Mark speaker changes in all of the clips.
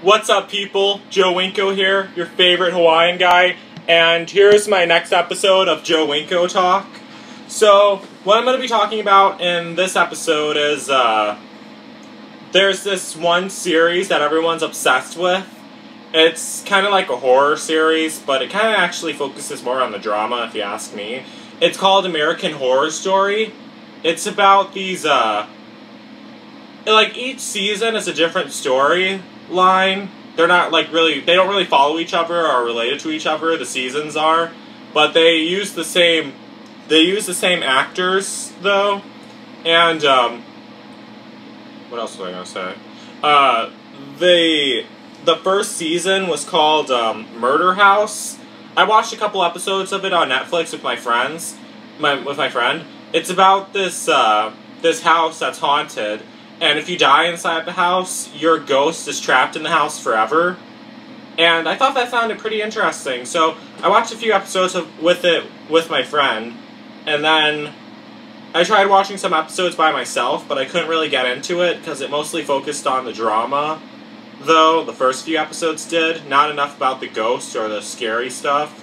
Speaker 1: What's up, people? Joe Winko here, your favorite Hawaiian guy, and here's my next episode of Joe Winko Talk. So, what I'm going to be talking about in this episode is, there's this one series that everyone's obsessed with. It's kind of like a horror series, but it kind of actually focuses more on the drama, if you ask me. It's called American Horror Story. It's about these, like, each season is a different storyline. They're not, like, really, they don't really follow each other or are related to each other, the seasons are. But they use the same actors, though. And, what else was I gonna say? The first season was called, Murder House. I watched a couple episodes of it on Netflix with my friends, with my friend. It's about this, this house that's haunted. And if you die inside the house, your ghost is trapped in the house forever. And I thought that sounded pretty interesting. So I watched a few episodes with it with my friend. And then I tried watching some episodes by myself, but I couldn't really get into it because it mostly focused on the drama. Though, the first few episodes did. Not enough about the ghost or the scary stuff.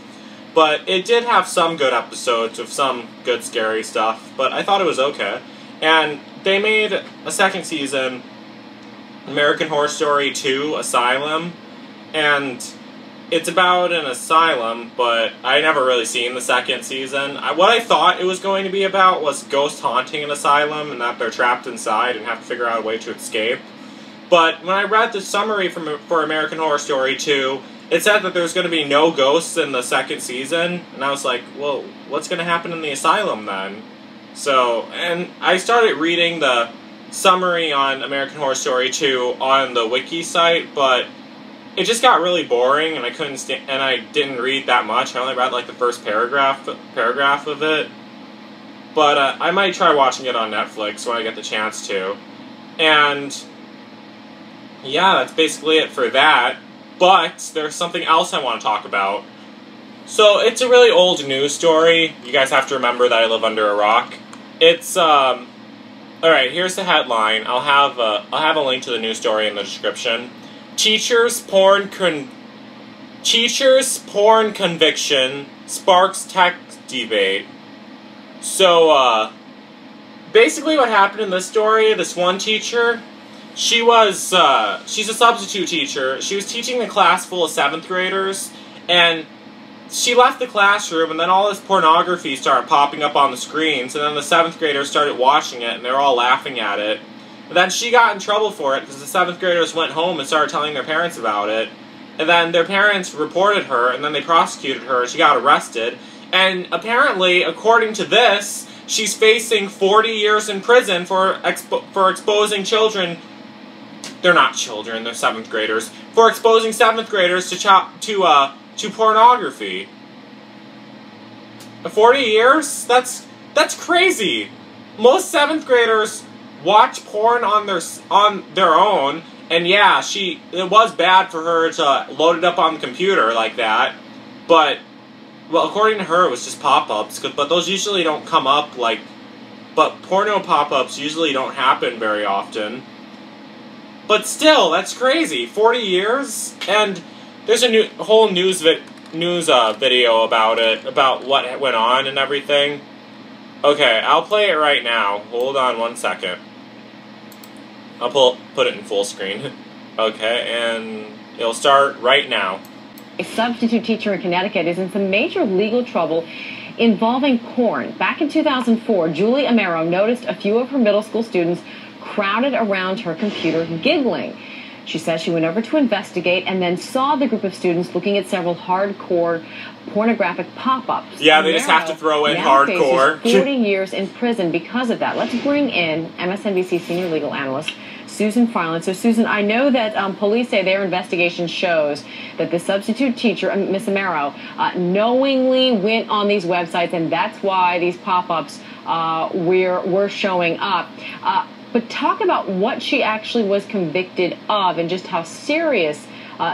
Speaker 1: But it did have some good episodes with some good scary stuff. But I thought it was okay. And they made a second season, American Horror Story 2, Asylum, and it's about an asylum, but I never really seen the second season. What I thought it was going to be about was ghosts haunting an asylum and that they're trapped inside and have to figure out a way to escape. But when I read the summary for American Horror Story 2, it said that there's going to be no ghosts in the second season, and I was like, well, what's going to happen in the asylum then? So, and I started reading the summary on American Horror Story 2 on the wiki site, but it just got really boring, and I didn't read that much. I only read like the first paragraph of it. But I might try watching it on Netflix when I get the chance to. And yeah, that's basically it for that. But there's something else I want to talk about. So, it's a really old news story. You guys have to remember that I live under a rock. It's, alright, here's the headline. I'll have a link to the news story in the description. Teacher's porn conviction sparks tech debate. So, basically what happened in this story, this one teacher, she's a substitute teacher. She was teaching a class full of 7th graders, and she left the classroom, and then all this pornography started popping up on the screens, and then the 7th graders started watching it, and they were all laughing at it. And then she got in trouble for it, because the 7th graders went home and started telling their parents about it. And then their parents reported her, and then they prosecuted her, and she got arrested. And apparently, according to this, she's facing 40 years in prison for exposing children. They're not children, they're 7th graders. For exposing 7th graders to pornography. 40 years? That's crazy. Most 7th graders watch porn on their own, and yeah, it was bad for her to load it up on the computer like that, but, well, according to her, it was just pop-ups, but those usually don't come up, but porno pop-ups usually don't happen very often. But still, that's crazy. 40 years? And there's a whole news video about it, about what went on and everything. Okay, I'll play it right now. Hold on one second. I'll put it in full screen. Okay, and it'll start right now.
Speaker 2: A substitute teacher in Connecticut is in some major legal trouble involving porn. Back in 2004, Julie Amaro noticed a few of her middle school students crowded around her computer giggling. She says she went over to investigate and then saw the group of students looking at several hardcore pornographic pop-ups.
Speaker 1: Yeah, they just have to throw in hardcore.
Speaker 2: 40 years in prison because of that. Let's bring in MSNBC senior legal analyst Susan Freiland. So, Susan, I know that police say their investigation shows that the substitute teacher, Miss Amaro, knowingly went on these websites, and that's why these pop-ups were showing up. But talk about what she actually was convicted of and just how serious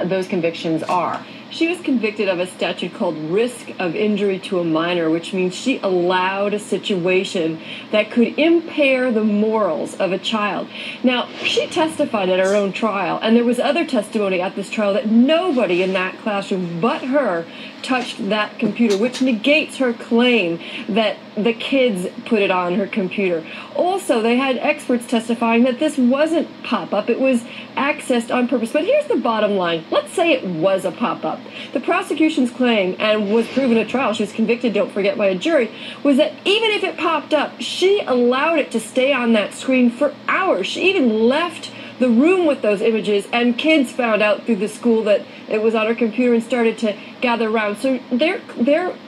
Speaker 2: those convictions are.
Speaker 3: She was convicted of a statute called risk of injury to a minor, which means she allowed a situation that could impair the morals of a child. Now, she testified at her own trial, and there was other testimony at this trial that nobody in that classroom but her touched that computer, which negates her claim that the kids put it on her computer. Also, they had experts testifying that this wasn't pop-up, it was accessed on purpose. But here's the bottom line. Let's say it was a pop-up. The prosecution's claim, and was proven at trial, she was convicted, don't forget, by a jury, was that even if it popped up, she allowed it to stay on that screen for hours. She even left the room with those images, and kids found out through the school that it was on her computer and started to gather around. So their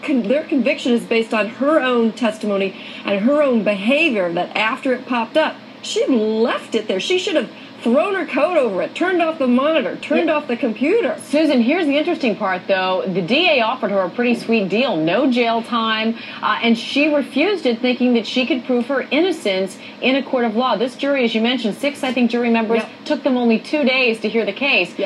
Speaker 3: conviction is based on her own testimony and her own behavior, that after it popped up, she left it there. She should have thrown her coat over it, turned off the monitor, turned off the computer.
Speaker 2: Susan, here's the interesting part, though. The DA offered her a pretty sweet deal, no jail time, and she refused it, thinking that she could prove her innocence in a court of law. This jury, as you mentioned, 6, I think, jury members, took them only 2 days to hear the case.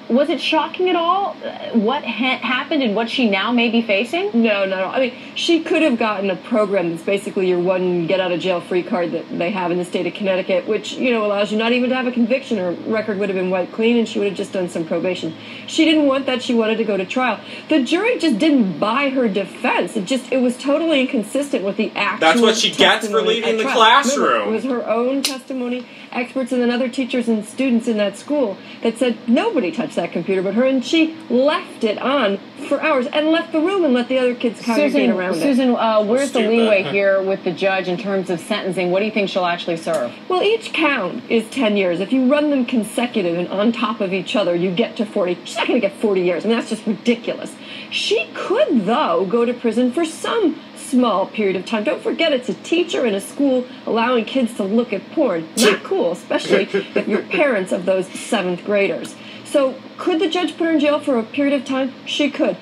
Speaker 2: Was it shocking at all what happened and what she now may be facing?
Speaker 3: No. I mean, she could have gotten a program that's basically your one get-out-of-jail-free card that they have in the state of Connecticut, which, allows you not even to have a conviction. Her record would have been wiped clean, and she would have just done some probation. She didn't want that. She wanted to go to trial. The jury just didn't buy her defense. It was totally inconsistent with the actual
Speaker 1: That's what she gets for leaving the classroom.
Speaker 3: Remember, it was her own testimony, experts and then other teachers and students in that school that said nobody touched that computer but her, and she left it on for hours and left the room and let the other kids congregate around it.
Speaker 2: Susan, where's the leeway here with the judge in terms of sentencing? What do you think she'll actually serve?
Speaker 3: Well, each count is 10 years. If you run them consecutive and on top of each other, you get to 40. She's not going to get 40 years. I mean, that's just ridiculous. She could, though, go to prison for some small period of time. Don't forget, it's a teacher in a school allowing kids to look at porn. Not cool, especially if you're parents of those 7th graders. So could the judge put her in jail for a period of time? She could.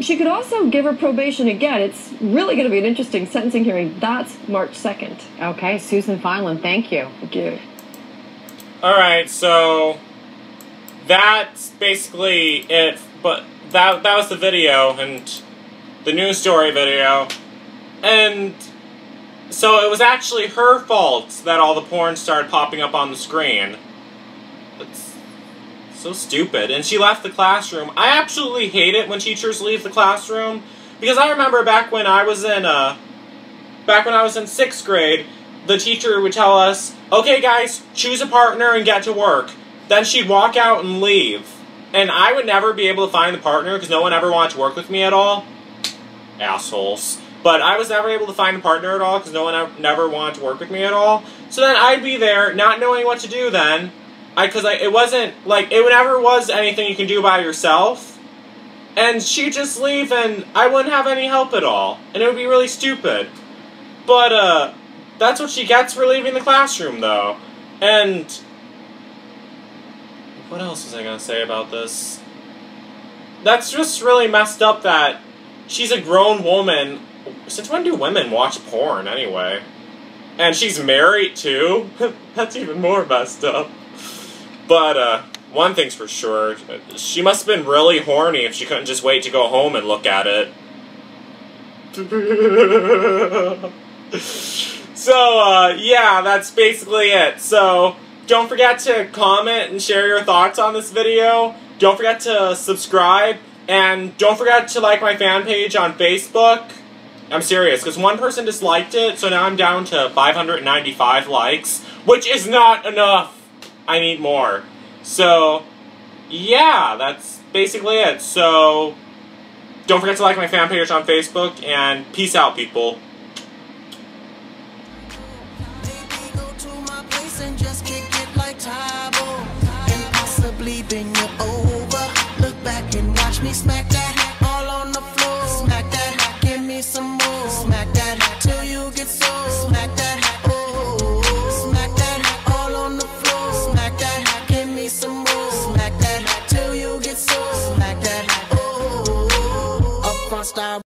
Speaker 3: She could also give her probation again. It's really going to be an interesting sentencing hearing. That's March 2nd.
Speaker 2: Okay, Susan Fineland, thank you.
Speaker 3: Thank you.
Speaker 1: All right, so that's basically it. But that was the video and the news story video. And so it was actually her fault that all the porn started popping up on the screen. It's so stupid. And she left the classroom. I absolutely hate it when teachers leave the classroom, because I remember back when I was in 6th grade, the teacher would tell us, "Okay, guys, choose a partner and get to work." Then she'd walk out and leave, and I would never be able to find the partner because no one ever wanted to work with me at all. Assholes. But I was never able to find a partner at all because no one never wanted to work with me at all. So then I'd be there not knowing what to do then. It wasn't, like, it never was anything you can do by yourself. And she'd just leave and I wouldn't have any help at all. And it would be really stupid. But, that's what she gets for leaving the classroom, though. And what else was I gonna say about this? That's just really messed up that she's a grown woman. Since when do women watch porn, anyway? And she's married, too? That's even more messed up. But, one thing's for sure. She must have been really horny if she couldn't just wait to go home and look at it. So, yeah, that's basically it. So, don't forget to comment and share your thoughts on this video. Don't forget to subscribe. And don't forget to like my fan page on Facebook. I'm serious, because one person disliked it, so now I'm down to 595 likes, which is not enough. I need more. So, yeah, that's basically it. So, don't forget to like my fan page on Facebook, and peace out, people.
Speaker 4: Impossibly, then you're over. Look back and watch me smack that.